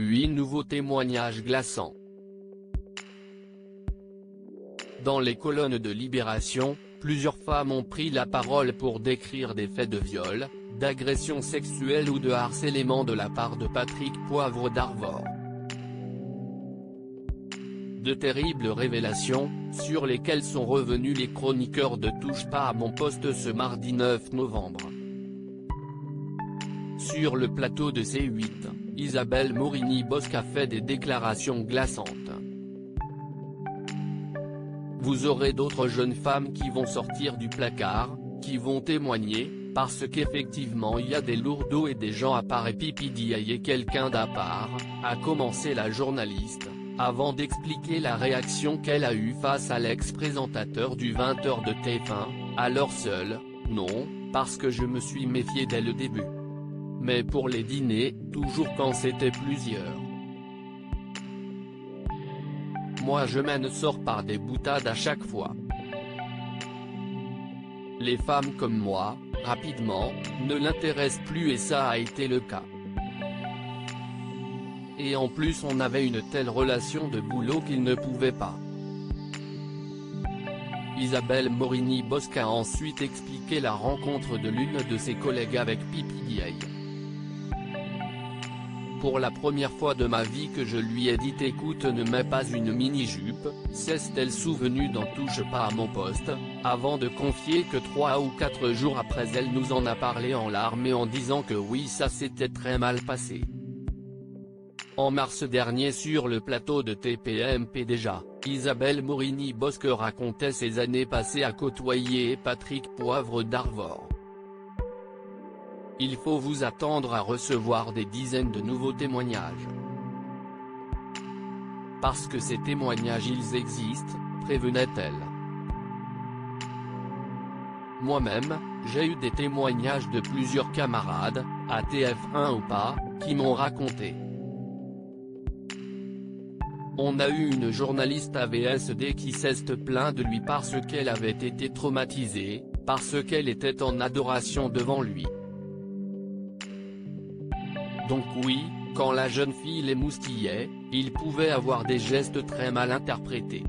8 nouveaux témoignages glaçants. Dans les colonnes de Libération, plusieurs femmes ont pris la parole pour décrire des faits de viol, d'agression sexuelle ou de harcèlement de la part de Patrick Poivre d'Arvor. De terribles révélations, sur lesquelles sont revenus les chroniqueurs de Touche pas à mon poste ce mardi 9 novembre. Sur le plateau de C8, Isabelle Morini-Bosc a fait des déclarations glaçantes. Vous aurez d'autres jeunes femmes qui vont sortir du placard, qui vont témoigner, parce qu'effectivement il y a des lourdeaux et des gens à part et Pipidiaï est quelqu'un d'à part, a commencé la journaliste, avant d'expliquer la réaction qu'elle a eue face à l'ex-présentateur du 20h de TF1, alors seul, non, parce que je me suis méfié dès le début. Mais pour les dîners, toujours quand c'était plusieurs. Moi je m'en sors par des boutades à chaque fois. Les femmes comme moi, rapidement, ne l'intéressent plus et ça a été le cas. Et en plus on avait une telle relation de boulot qu'il ne pouvait pas. Isabelle Morini-Bosc a ensuite expliqué la rencontre de l'une de ses collègues avec Pipidiaï. Pour la première fois de ma vie que je lui ai dit écoute ne mets pas une mini-jupe, s'est-elle souvenue dans Touche pas à mon poste, avant de confier que 3 ou 4 jours après elle nous en a parlé en larmes et en disant que oui ça s'était très mal passé. En mars dernier sur le plateau de TPMP déjà, Isabelle Morini-Bosc racontait ses années passées à côtoyer Patrick Poivre d'Arvor. Il faut vous attendre à recevoir des dizaines de nouveaux témoignages. Parce que ces témoignages ils existent, prévenait-elle. Moi-même, j'ai eu des témoignages de plusieurs camarades, à TF1 ou pas, qui m'ont raconté. On a eu une journaliste AVSD qui s'est plaint de lui parce qu'elle avait été traumatisée, parce qu'elle était en adoration devant lui. Donc oui, quand la jeune fille l'émoustillait, il pouvait avoir des gestes très mal interprétés.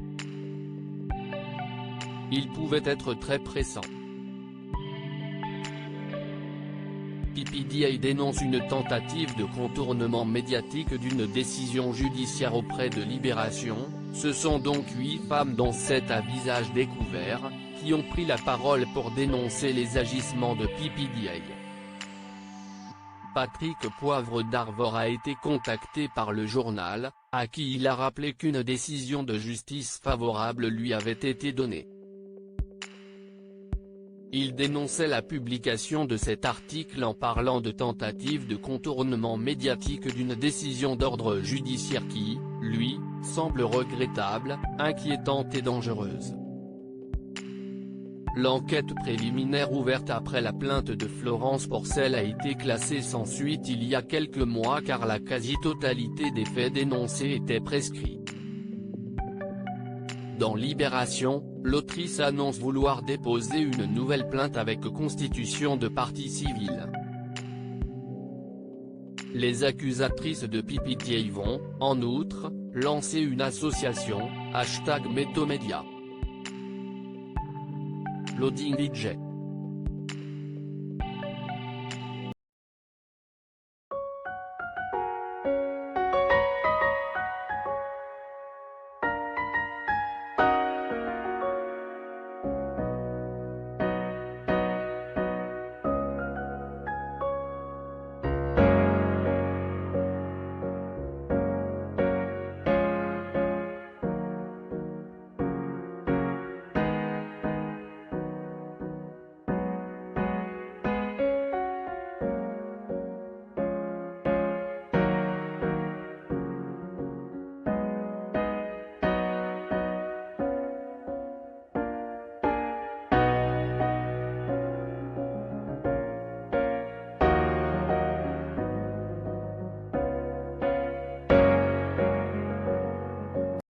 Il pouvait être très pressant. Pipidiaï dénonce une tentative de contournement médiatique d'une décision judiciaire auprès de Libération, ce sont donc 8 femmes dont 7 à visage découvert, qui ont pris la parole pour dénoncer les agissements de Pipidiaï. Patrick Poivre d'Arvor a été contacté par le journal, à qui il a rappelé qu'une décision de justice favorable lui avait été donnée. Il dénonçait la publication de cet article en parlant de tentative de contournement médiatique d'une décision d'ordre judiciaire qui, lui, semble regrettable, inquiétante et dangereuse. L'enquête préliminaire ouverte après la plainte de Florence Porcel a été classée sans suite il y a quelques mois car la quasi-totalité des faits dénoncés étaient prescrits. Dans Libération, l'autrice annonce vouloir déposer une nouvelle plainte avec constitution de partie civile. Les accusatrices de Pipidiaï vont, en outre, lancer une association, #Métomédia. Loading DJ.